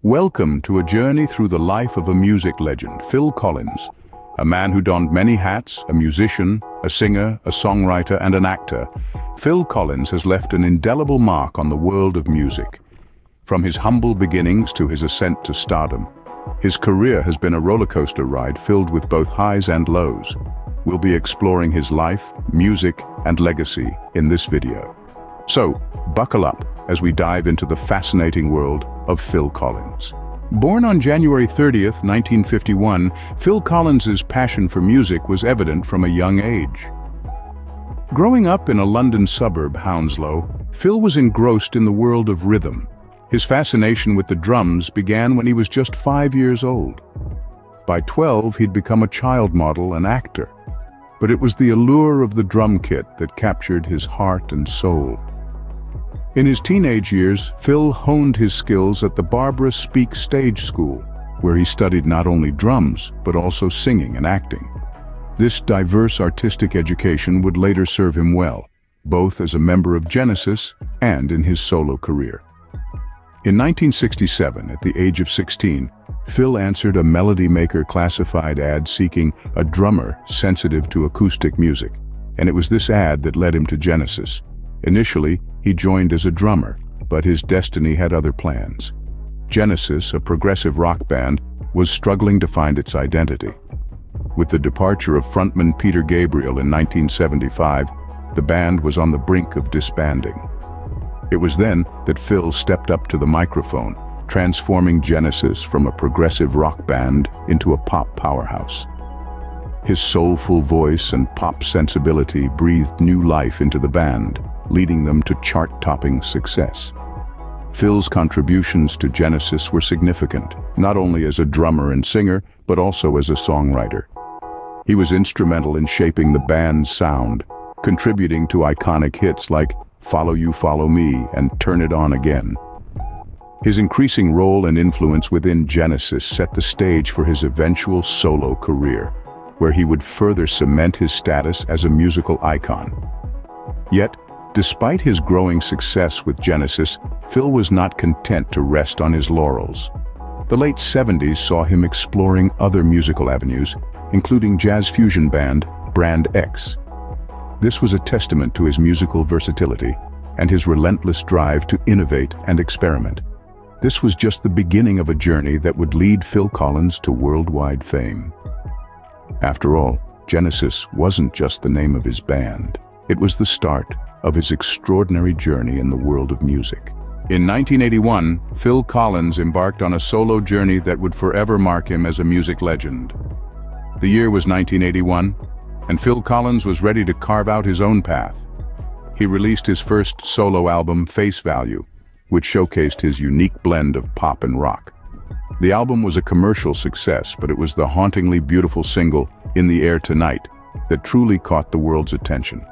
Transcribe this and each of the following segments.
Welcome to a journey through the life of a music legend, Phil Collins, a man who donned many hats, a musician, a singer, a songwriter, and an actor. Phil Collins has left an indelible mark on the world of music. From his humble beginnings to his ascent to stardom, his career has been a rollercoaster ride filled with both highs and lows. We'll be exploring his life, music, and legacy in this video. So, buckle up as we dive into the fascinating world of Phil Collins. Born on January 30th, 1951, Phil Collins's passion for music was evident from a young age. Growing up in a London suburb, Hounslow, Phil was engrossed in the world of rhythm. His fascination with the drums began when he was just 5 years old. By 12, he'd become a child model and actor. But it was the allure of the drum kit that captured his heart and soul. In his teenage years, Phil honed his skills at the Barbara Speake Stage School, where he studied not only drums, but also singing and acting. This diverse artistic education would later serve him well, both as a member of Genesis and in his solo career. In 1967, at the age of 16, Phil answered a Melody Maker classified ad seeking a drummer sensitive to acoustic music, and it was this ad that led him to Genesis. Initially, he joined as a drummer, but his destiny had other plans. Genesis, a progressive rock band, was struggling to find its identity. With the departure of frontman Peter Gabriel in 1975, the band was on the brink of disbanding. It was then that Phil stepped up to the microphone, transforming Genesis from a progressive rock band into a pop powerhouse. His soulful voice and pop sensibility breathed new life into the band, leading them to chart-topping success. Phil's contributions to Genesis were significant, not only as a drummer and singer, but also as a songwriter. He was instrumental in shaping the band's sound, contributing to iconic hits like Follow You, Follow Me and Turn It On Again. His increasing role and influence within Genesis set the stage for his eventual solo career, where he would further cement his status as a musical icon. Yet, despite his growing success with Genesis, Phil was not content to rest on his laurels. The late 70s saw him exploring other musical avenues, including jazz fusion band Brand X. This was a testament to his musical versatility and his relentless drive to innovate and experiment. This was just the beginning of a journey that would lead Phil Collins to worldwide fame. After all, Genesis wasn't just the name of his band. It was the start of his extraordinary journey in the world of music. In 1981, Phil Collins embarked on a solo journey that would forever mark him as a music legend. The year was 1981, and Phil Collins was ready to carve out his own path. He released his first solo album, Face Value, which showcased his unique blend of pop and rock. The album was a commercial success, but it was the hauntingly beautiful single, In the Air Tonight, that truly caught the world's attention.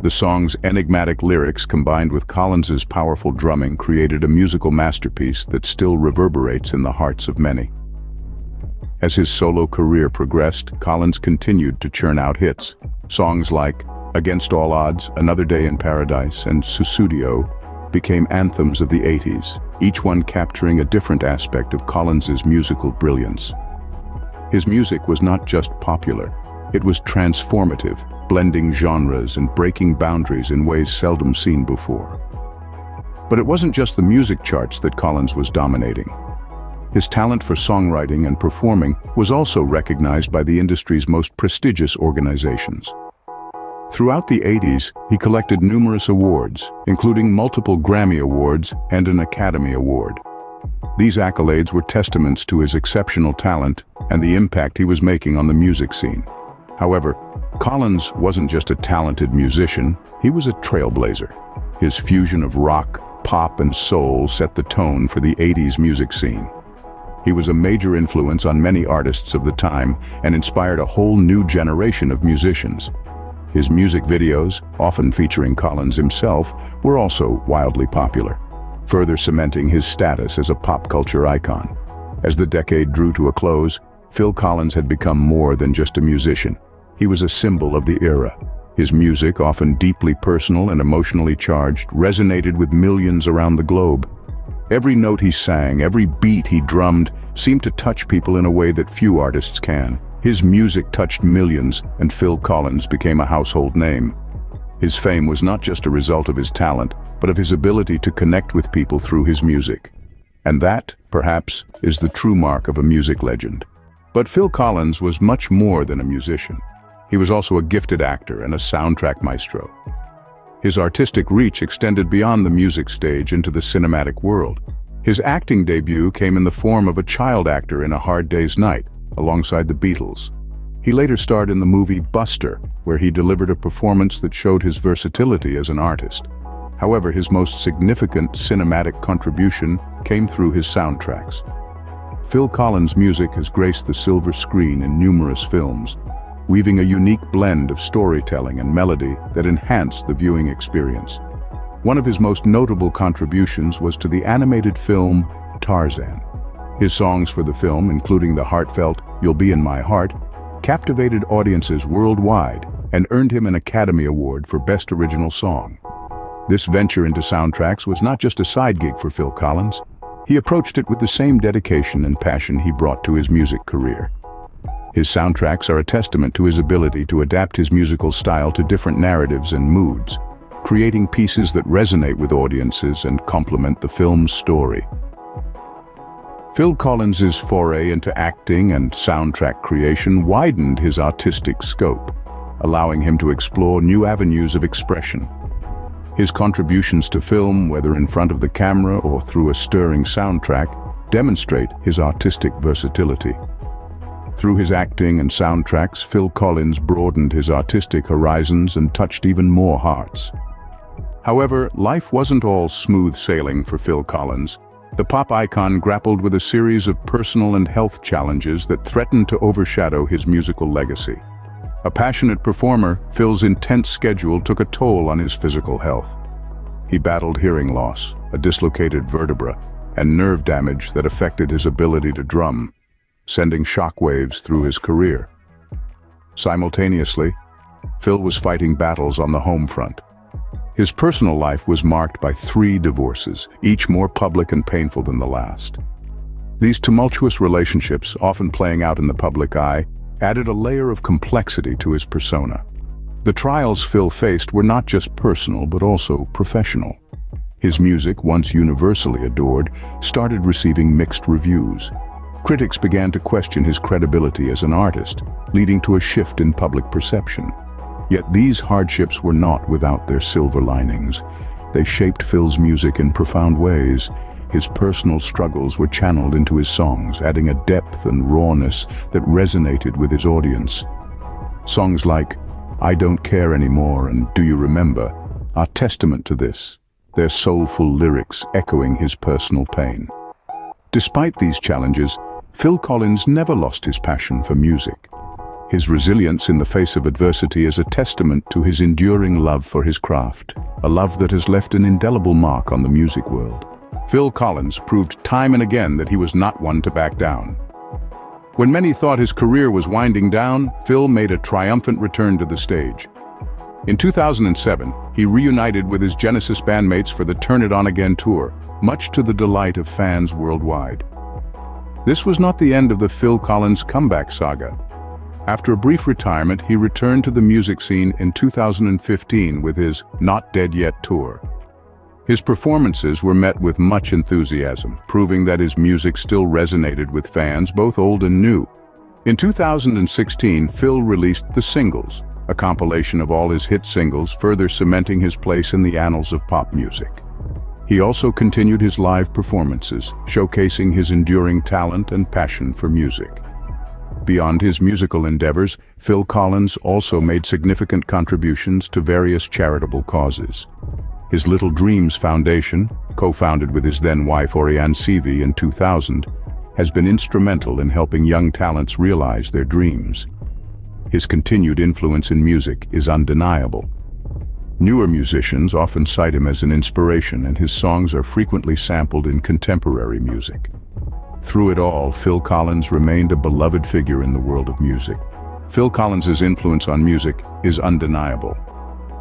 The song's enigmatic lyrics combined with Collins's powerful drumming created a musical masterpiece that still reverberates in the hearts of many. As his solo career progressed, Collins continued to churn out hits. Songs like Against All Odds, Another Day in Paradise, and Susudio became anthems of the 80s, each one capturing a different aspect of Collins's musical brilliance. His music was not just popular, it was transformative, blending genres and breaking boundaries in ways seldom seen before. But it wasn't just the music charts that Collins was dominating. His talent for songwriting and performing was also recognized by the industry's most prestigious organizations. Throughout the 80s, he collected numerous awards, including multiple Grammy Awards and an Academy Award. These accolades were testaments to his exceptional talent and the impact he was making on the music scene. However, Collins wasn't just a talented musician, he was a trailblazer. His fusion of rock, pop, and soul set the tone for the 80s music scene. He was a major influence on many artists of the time and inspired a whole new generation of musicians. His music videos, often featuring Collins himself, were also wildly popular, further cementing his status as a pop culture icon. As the decade drew to a close, Phil Collins had become more than just a musician. He was a symbol of the era. His music, often deeply personal and emotionally charged, resonated with millions around the globe. Every note he sang, every beat he drummed, seemed to touch people in a way that few artists can. His music touched millions, and Phil Collins became a household name. His fame was not just a result of his talent, but of his ability to connect with people through his music. And that, perhaps, is the true mark of a music legend. But Phil Collins was much more than a musician. He was also a gifted actor and a soundtrack maestro. His artistic reach extended beyond the music stage into the cinematic world. His acting debut came in the form of a child actor in A Hard Day's Night, alongside the Beatles. He later starred in the movie Buster, where he delivered a performance that showed his versatility as an artist. However, his most significant cinematic contribution came through his soundtracks. Phil Collins' music has graced the silver screen in numerous films, weaving a unique blend of storytelling and melody that enhanced the viewing experience. One of his most notable contributions was to the animated film Tarzan. His songs for the film, including the heartfelt "You'll Be in My Heart," captivated audiences worldwide and earned him an Academy Award for Best Original Song. This venture into soundtracks was not just a side gig for Phil Collins. He approached it with the same dedication and passion he brought to his music career. His soundtracks are a testament to his ability to adapt his musical style to different narratives and moods, creating pieces that resonate with audiences and complement the film's story. Phil Collins's foray into acting and soundtrack creation widened his artistic scope, allowing him to explore new avenues of expression. His contributions to film, whether in front of the camera or through a stirring soundtrack, demonstrate his artistic versatility. Through his acting and soundtracks, Phil Collins broadened his artistic horizons and touched even more hearts. However, life wasn't all smooth sailing for Phil Collins. The pop icon grappled with a series of personal and health challenges that threatened to overshadow his musical legacy. A passionate performer, Phil's intense schedule took a toll on his physical health. He battled hearing loss, a dislocated vertebra, and nerve damage that affected his ability to drum, sending shockwaves through his career. Simultaneously, Phil was fighting battles on the home front. His personal life was marked by 3 divorces, each more public and painful than the last. These tumultuous relationships, often playing out in the public eye, added a layer of complexity to his persona. The trials Phil faced were not just personal, but also professional. His music, once universally adored, started receiving mixed reviews. Critics began to question his credibility as an artist, leading to a shift in public perception. Yet these hardships were not without their silver linings. They shaped Phil's music in profound ways. His personal struggles were channeled into his songs, adding a depth and rawness that resonated with his audience. Songs like "I Don't Care Anymore" and "Do You Remember" are testament to this, their soulful lyrics echoing his personal pain. Despite these challenges, Phil Collins never lost his passion for music. His resilience in the face of adversity is a testament to his enduring love for his craft, a love that has left an indelible mark on the music world. Phil Collins proved time and again that he was not one to back down. When many thought his career was winding down, Phil made a triumphant return to the stage. In 2007, he reunited with his Genesis bandmates for the Turn It On Again tour, much to the delight of fans worldwide. This was not the end of the Phil Collins comeback saga. After a brief retirement, he returned to the music scene in 2015 with his Not Dead Yet tour. His performances were met with much enthusiasm, proving that his music still resonated with fans, both old and new. In 2016, Phil released The Singles, a compilation of all his hit singles, further cementing his place in the annals of pop music. He also continued his live performances, showcasing his enduring talent and passion for music. Beyond his musical endeavors, Phil Collins also made significant contributions to various charitable causes. His Little Dreams Foundation, co-founded with his then-wife Oriane Seavey in 2000, has been instrumental in helping young talents realize their dreams. His continued influence in music is undeniable. Newer musicians often cite him as an inspiration, and his songs are frequently sampled in contemporary music. Through it all, Phil Collins remained a beloved figure in the world of music. Phil Collins's influence on music is undeniable.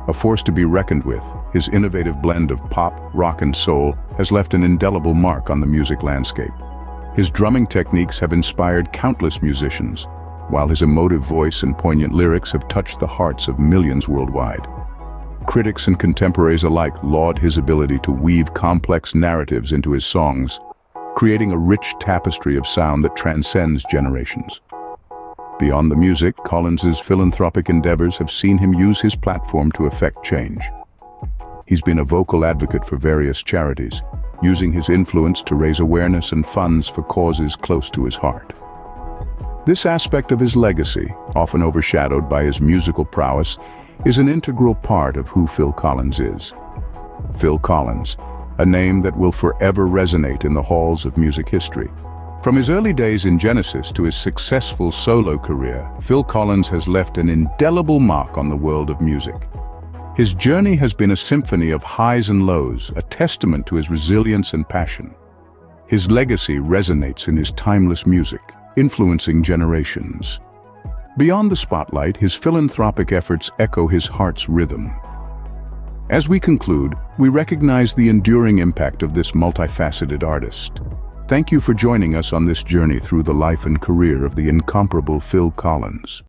A force to be reckoned with, his innovative blend of pop, rock and soul has left an indelible mark on the music landscape. His drumming techniques have inspired countless musicians, while his emotive voice and poignant lyrics have touched the hearts of millions worldwide. Critics and contemporaries alike laud his ability to weave complex narratives into his songs, creating a rich tapestry of sound that transcends generations. Beyond the music, Collins's philanthropic endeavors have seen him use his platform to effect change. He's been a vocal advocate for various charities, using his influence to raise awareness and funds for causes close to his heart. This aspect of his legacy, often overshadowed by his musical prowess, is an integral part of who Phil Collins is. Phil Collins, a name that will forever resonate in the halls of music history. From his early days in Genesis to his successful solo career, Phil Collins has left an indelible mark on the world of music. His journey has been a symphony of highs and lows, a testament to his resilience and passion. His legacy resonates in his timeless music, influencing generations. Beyond the spotlight, his philanthropic efforts echo his heart's rhythm. As we conclude, we recognize the enduring impact of this multifaceted artist. Thank you for joining us on this journey through the life and career of the incomparable Phil Collins.